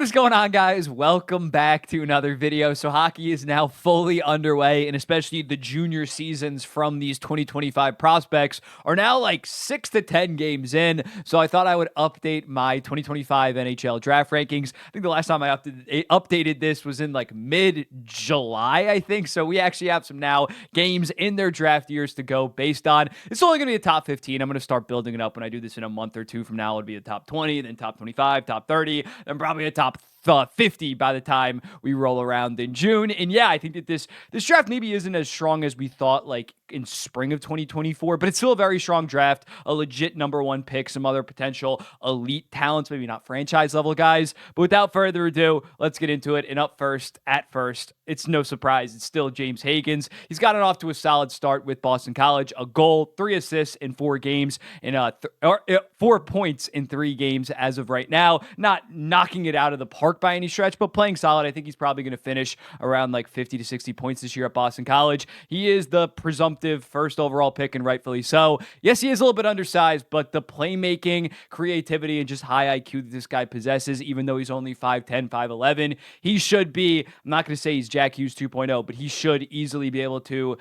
is going on, guys? Welcome back to another video. So hockey is now fully underway, and especially the junior seasons from these 2025 prospects are now like 6 to 10 games in. So I thought I would update my 2025 NHL draft rankings. I think the last time I updated this was in like mid-July, I think. So we actually have some now games in their draft years to go based on. It's only going to be a top 15. I'm going to start building it up when I do this in a month or two from now. It'll be a top 20, then top 25, top 30, then probably a top 50 by the time we roll around in June. And yeah, I think that this draft maybe isn't as strong as we thought like in spring of 2024, but it's still a very strong draft, a legit number one pick, some other potential elite talents, maybe not franchise level guys. But without further ado, let's get into it. And up first, at first, it's no surprise, it's still James Hagins. He's gotten off to a solid start with Boston College, a goal, 3 assists in 4 games, and 4 points in 3 games as of right now. Not knocking it out of the park by any stretch, but playing solid. I think he's probably going to finish around like 50 to 60 points this year at Boston College. He is the presumptive first overall pick, and rightfully so. Yes, he is a little bit undersized, but the playmaking, creativity, and just high IQ that this guy possesses, even though he's only 5'10", 5'11", he should be, I'm not going to say he's Jack Hughes 2.0, but he should easily be able to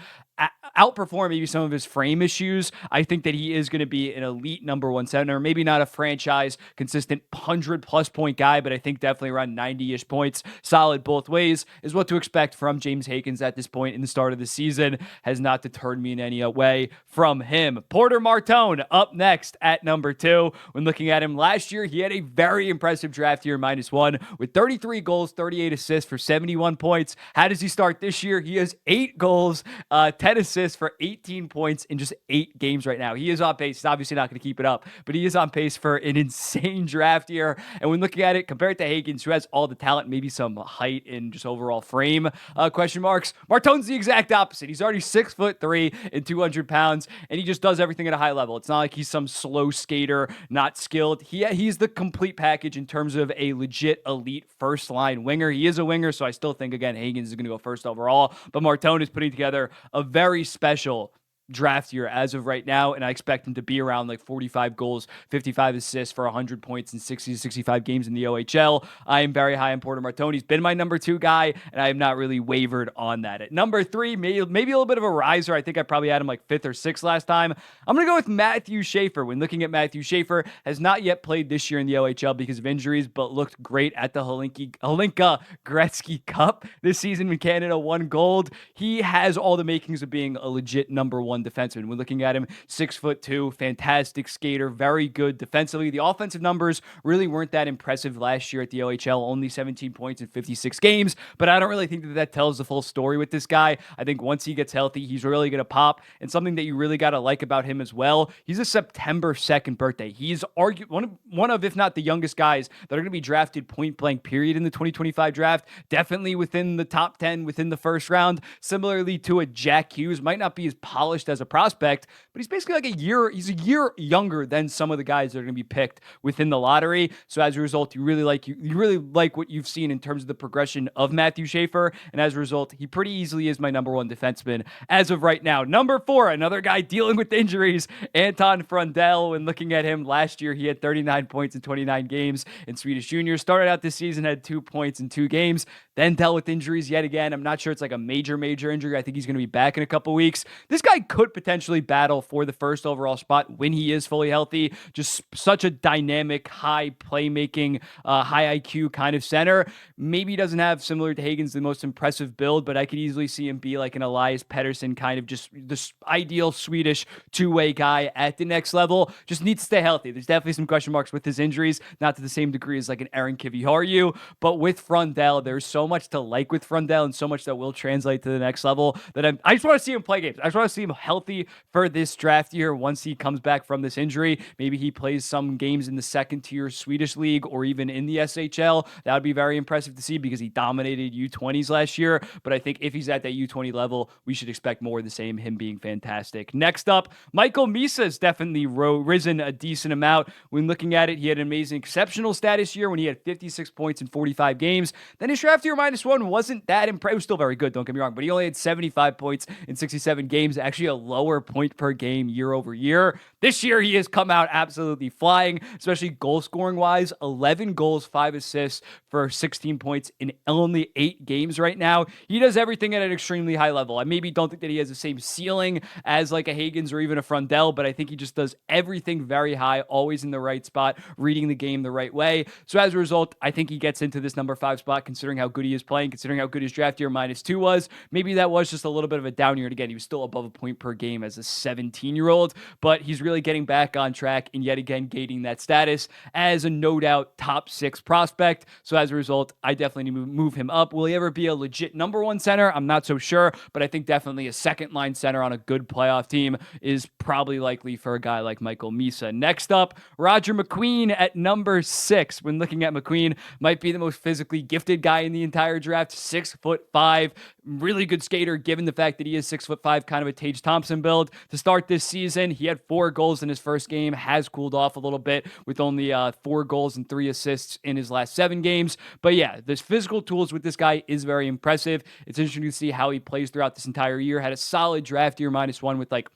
outperform maybe some of his frame issues. I think that he is going to be an elite number one center, maybe not a franchise consistent 100+ point guy, but I think definitely around 90-ish points, solid both ways, is what to expect from James Hagins at this point in the start of the season. Has not deterred me in any way from him. Porter Marton up next at number 2. When looking at him last year, he had a very impressive draft year, -1, with 33 goals, 38 assists for 71 points. How does he start this year? He has 8 goals, 10 assists for 18 points in just 8 games right now. He is on pace. He's obviously not going to keep it up, but he is on pace for an insane draft year. And when looking at it, compared to Hagins, who has all the talent, maybe some height and just overall frame question marks, Marton's the exact opposite. He's already 6'3" and 200 pounds, and he just does everything at a high level. It's not like he's some slow skater, not skilled. He's the complete package in terms of a legit elite first line winger. He is a winger, so I still think, again, Hagins is going to go first overall, but Marton is putting together a very special draft year as of right now, and I expect him to be around like 45 goals, 55 assists for 100 points in 60 to 65 games in the OHL. I am very high on Porter Marton. He's been my number 2 guy, and I have not really wavered on that. At number 3, maybe a little bit of a riser. I think I probably had him like 5th or 6th last time. I'm going to go with Matthew Schaefer. When looking at Matthew Schaefer, has not yet played this year in the OHL because of injuries, but looked great at the Hlinka Gretzky Cup this season when Canada won gold. He has all the makings of being a legit number 1 defenseman. When looking at him, 6'2", fantastic skater, very good defensively. The offensive numbers really weren't that impressive last year at the OHL, only 17 points in 56 games, but I don't really think that tells the full story with this guy. I think once he gets healthy, he's really going to pop, and something that you really got to like about him as well, he's a September 2nd birthday. He's one of, if not the youngest guys that are going to be drafted point blank period in the 2025 draft, definitely within the top 10, within the first round, similarly to a Jack Hughes. Might not be as polished as a prospect, but he's basically like he's a year younger than some of the guys that are going to be picked within the lottery. So as a result, you really like what you've seen in terms of the progression of Matthew Schaefer, and as a result, he pretty easily is my number 1 defenseman as of right now. Number 4, another guy dealing with injuries, Anton Frill. When looking at him last year, he had 39 points in 29 games in Swedish Junior. Started out this season, had 2 points in 2 games, then dealt with injuries yet again. I'm not sure it's like a major injury. I think he's going to be back in a couple weeks. This guy could potentially battle for the first overall spot when he is fully healthy. Just such a dynamic, high playmaking, high IQ kind of center. Maybe he doesn't have, similar to Hagins, the most impressive build, but I could easily see him be like an Elias Pettersson kind of just this ideal Swedish two-way guy at the next level. Just needs to stay healthy. There's definitely some question marks with his injuries, not to the same degree as like an Aaron Kiviharju, but with Frill, there's so much to like with Frill and so much that will translate to the next level that I just want to see him play games. I just want to see him healthy for this draft year once he comes back from this injury. Maybe he plays some games in the 2nd-tier Swedish league or even in the SHL. That would be very impressive to see because he dominated U20s last year. But I think if he's at that U20 level, we should expect more of the same, him being fantastic. Next up, Michael Misa has definitely risen a decent amount. When looking at it, he had an amazing exceptional status year when he had 56 points in 45 games. Then his draft year -1 wasn't that impressive. It was still very good, don't get me wrong, but he only had 75 points in 67 games, actually a lower point per game year over year. This year, he has come out absolutely flying, especially goal scoring wise. 11 goals, 5 assists for 16 points in only 8 games right now. He does everything at an extremely high level. I maybe don't think that he has the same ceiling as like a Hagins or even a Frundell, but I think he just does everything very high, always in the right spot, reading the game the right way. So as a result, I think he gets into this number 5 spot, considering how good he is playing, considering how good his draft year -2 was. Maybe that was just a little bit of a down year. And again, he was still above a point per game as a 17-year-old, but he's really getting back on track and yet again gaining that status as a no doubt top 6 prospect. So as a result, I definitely need to move him up. Will he ever be a legit number 1 center? I'm not so sure, but I think definitely a second line center on a good playoff team is probably likely for a guy like Michael Misa. Next up, Roger McQueen at number 6. When looking at McQueen, might be the most physically gifted guy in the entire draft. 6'5", really good skater given the fact that he is 6'5", kind of a Tage Thompson build. To start this season, he had 4 goals in his first game, has cooled off a little bit with only 4 goals and 3 assists in his last 7 games. But yeah, this physical tools with this guy is very impressive. It's interesting to see how he plays throughout this entire year. Had a solid draft year -1 with like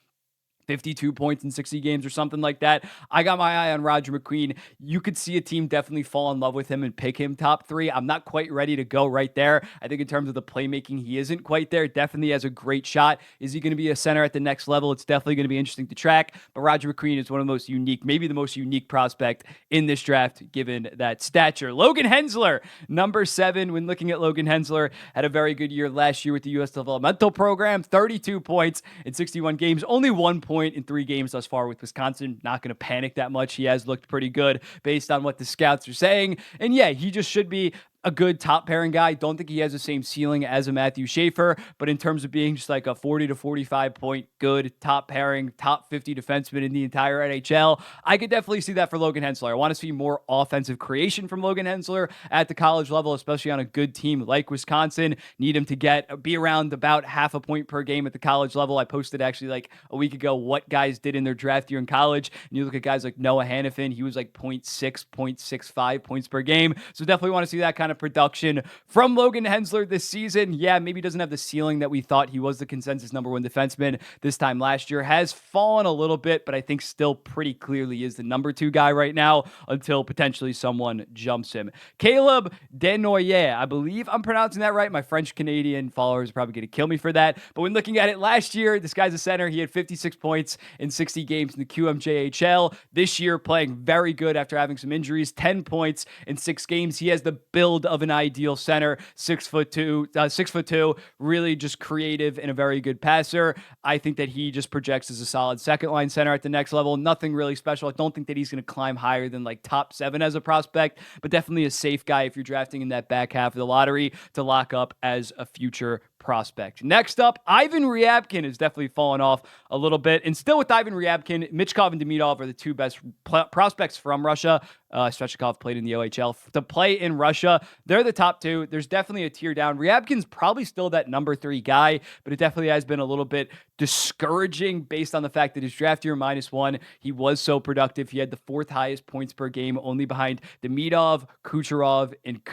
52 points in 60 games or something like that. I got my eye on Roger McQueen. You could see a team definitely fall in love with him and pick him top 3. I'm not quite ready to go right there. I think in terms of the playmaking, he isn't quite there. Definitely has a great shot. Is he going to be a center at the next level? It's definitely going to be interesting to track. But Roger McQueen is one of the most unique, maybe the most unique prospect in this draft, given that stature. Logan Hensler, number 7. When looking at Logan Hensler, had a very good year last year with the U.S. developmental program. 32 points in 61 games. Only 1 point in 3 games thus far with Wisconsin. Not going to panic that much. He has looked pretty good based on what the scouts are saying. And yeah, he just should be a good top pairing guy. Don't think he has the same ceiling as a Matthew Schaefer, but in terms of being just like a 40 to 45 point good top pairing, top 50 defenseman in the entire NHL, I could definitely see that for Logan Hensler. I want to see more offensive creation from Logan Hensler at the college level, especially on a good team like Wisconsin. Need him to be around about half a point per game at the college level. I posted actually like a week ago what guys did in their draft year in college, and you look at guys like Noah Hannafin, he was like 0.6, 0.65 points per game. So definitely want to see that kind of production from Logan Hensler this season. Yeah, maybe doesn't have the ceiling that we thought he was the consensus number 1 defenseman this time last year. Has fallen a little bit, but I think still pretty clearly is the number 2 guy right now until potentially someone jumps him. Caleb Denomie, I believe I'm pronouncing that right. My French-Canadian followers are probably going to kill me for that. But when looking at it last year, this guy's a center. He had 56 points in 60 games in the QMJHL. This year, playing very good after having some injuries. 10 points in 6 games. He has the build of an ideal center. 6'2", really just creative and a very good passer. I think that he just projects as a solid second line center at the next level. Nothing really special. I don't think that he's going to climb higher than like top 7 as a prospect, but definitely a safe guy if you're drafting in that back half of the lottery to lock up as a future prospect. Next up, Ivan Rabkin has definitely fallen off a little bit. And still with Ivan Rabkin, Michkov and Demidov are the 2 best prospects from Russia. Svechnikov played in the OHL. To play in Russia, they're the top 2. There's definitely a tier down. Rabkin's probably still that number 3 guy, but it definitely has been a little bit discouraging based on the fact that his draft year -1, he was so productive. He had the 4th highest points per game, only behind Demidov, Kucherov, and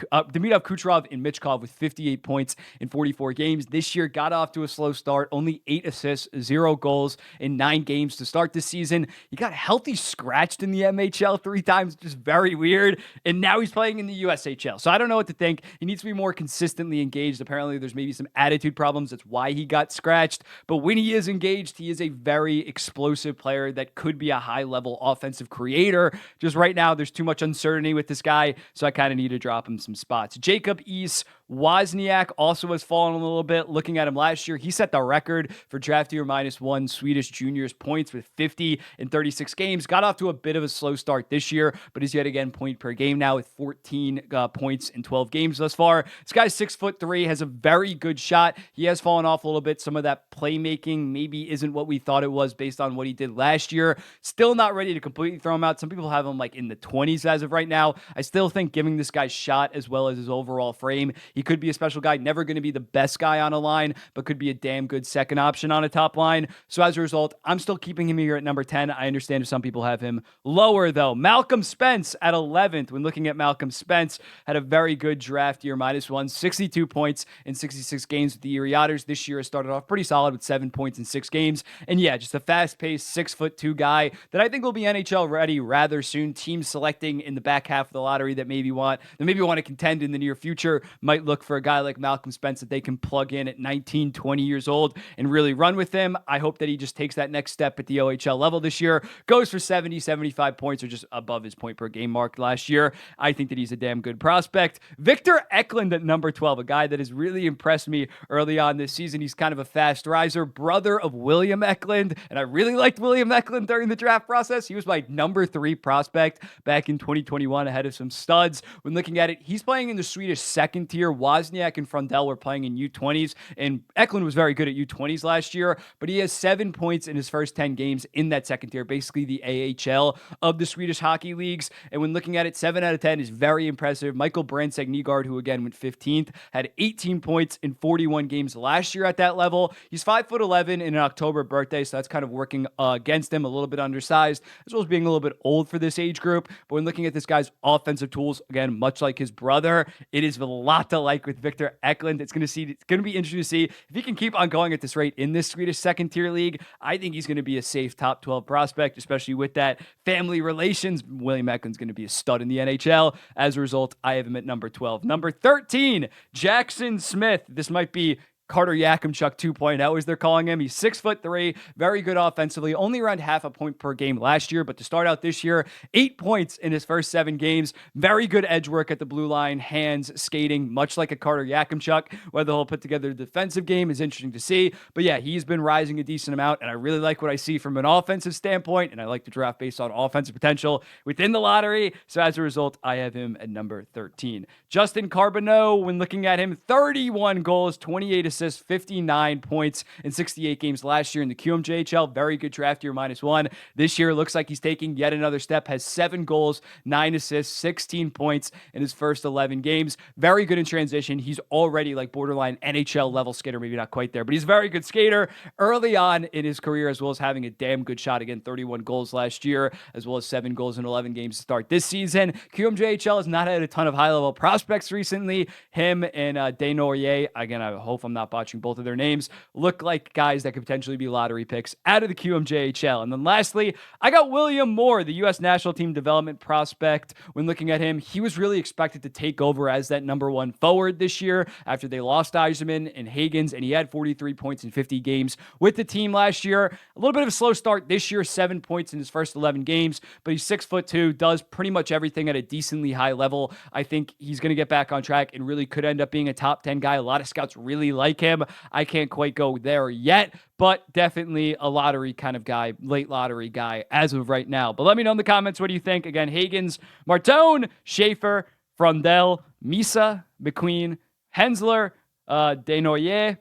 Michkov with 58 points in 44 games. This year got off to a slow start, only 8 assists, 0 goals in 9 games to start this season. He got healthy scratched in the MHL 3 times, just very weird. And now he's playing in the USHL. So I don't know what to think. He needs to be more consistently engaged. Apparently there's maybe some attitude problems. That's why he got scratched. But when he is engaged, he is a very explosive player that could be a high-level offensive creator. Just right now, there's too much uncertainty with this guy, so I kind of need to drop him some spots. Jacob East Wozniak also has fallen a little bit. Looking at him last year, he set the record for draft year -1 Swedish juniors points with 50 in 36 games. Got off to a bit of a slow start this year, but is yet again point per game now with 14 points in 12 games thus far. This guy's 6'3", has a very good shot. He has fallen off a little bit. Some of that playmaking maybe isn't what we thought it was based on what he did last year. Still not ready to completely throw him out. Some people have him like in the 20s as of right now. I still think giving this guy shot as well as his overall frame, he could be a special guy. Never going to be the best guy high on a line, but could be a damn good second option on a top line. So as a result, I'm still keeping him here at number 10. I understand if some people have him lower, though. Malcolm Spence at 11th. When looking at Malcolm Spence, had a very good draft year, -1, 62 points in 66 games with the Erie Otters. This year has started off pretty solid with 7 points in 6 games. And yeah, just a fast-paced 6'2" guy that I think will be NHL ready rather soon. Teams selecting in the back half of the lottery that maybe want to contend in the near future might look for a guy like Malcolm Spence that they can plug in at 19, 20 years old and really run with him. I hope that he just takes that next step at the OHL level this year, goes for 70, 75 points or just above his point per game mark last year. I think that he's a damn good prospect. Victor Eckland at number 12, a guy that has really impressed me early on this season. He's kind of a fast riser, brother of William Eckland, and I really liked William Eckland during the draft process. He was my number 3 prospect back in 2021 ahead of some studs. When looking at it, he's playing in the Swedish second tier. Wozniak and Frundell were playing in U20s, and Eckland was very good at U20s last year, but he has 7 points in his first 10 games in that second tier, basically the AHL of the Swedish hockey leagues. And when looking at it, 7 out of 10 is very impressive. Michael Brandstad-Nygård, who again went 15th, had 18 points in 41 games last year at that level. He's 5'11" in an October birthday, so that's kind of working against him, a little bit undersized, as well as being a little bit old for this age group. But when looking at this guy's offensive tools, again, much like his brother, it is a lot to like with Victor Eckland. It's going to be interesting to see if he can keep on going at this rate in this Swedish second tier league. I think he's going to be a safe top 12 prospect, especially with that family relations. William Eckland's going to be a stud in the NHL. As a result, I have him at number 12. Number 13, Jackson Smith. This might be Carter Yakimchuk 2.0, as they're calling him. He's 6'3", very good offensively, only around half a point per game last year, but to start out this year, 8 points in his first 7 games. Very good edge work at the blue line, hands, skating, much like a Carter Yakimchuk. Whether he'll put together a defensive game is interesting to see, but yeah, he's been rising a decent amount, and I really like what I see from an offensive standpoint, and I like to draft based on offensive potential within the lottery, so as a result, I have him at number 13. Justin Carbono, when looking at him, 31 goals, 28 assists, 59 points in 68 games last year in the QMJHL. Very good draft year, -1. This year looks like he's taking yet another step, has 7 goals, 9 assists, 16 points in his first 11 games. Very good in transition. He's already like borderline NHL level skater, maybe not quite there, but he's a very good skater early on in his career, as well as having a damn good shot. Again, 31 goals last year, as well as 7 goals in 11 games to start this season. QMJHL has not had a ton of high-level prospects recently. Him and Denomie, again, I hope I'm not botching both of their names, look like guys that could potentially be lottery picks out of the QMJHL. And then lastly, I got William Moore, the U.S. national team development prospect. When looking at him, he was really expected to take over as that number 1 forward this year after they lost Yzerman and Hagins, and he had 43 points in 50 games with the team last year. A little bit of a slow start this year, 7 points in his first 11 games, but he's 6'2", does pretty much everything at a decently high level. I think he's going to get back on track and really could end up being a top 10 guy. A lot of scouts really like him. I can't quite go there yet, but definitely a lottery kind of guy, late lottery guy as of right now. But let me know in the comments, what do you think? Again, Hagins, Marton, Schaefer, Frundell, Misa, McQueen, Hensler, Denomie,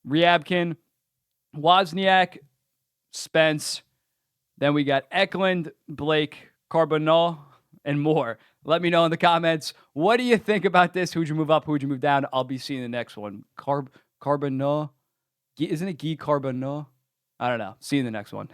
Rabkin, Wozniak, Spence. Then we got Eckland, Blake, Carbono, and more. Let me know in the comments, what do you think about this? Who'd you move up? Who'd you move down? I'll be seeing the next one. Carbono? Isn't it Guy Carbono? I don't know. See you in the next one.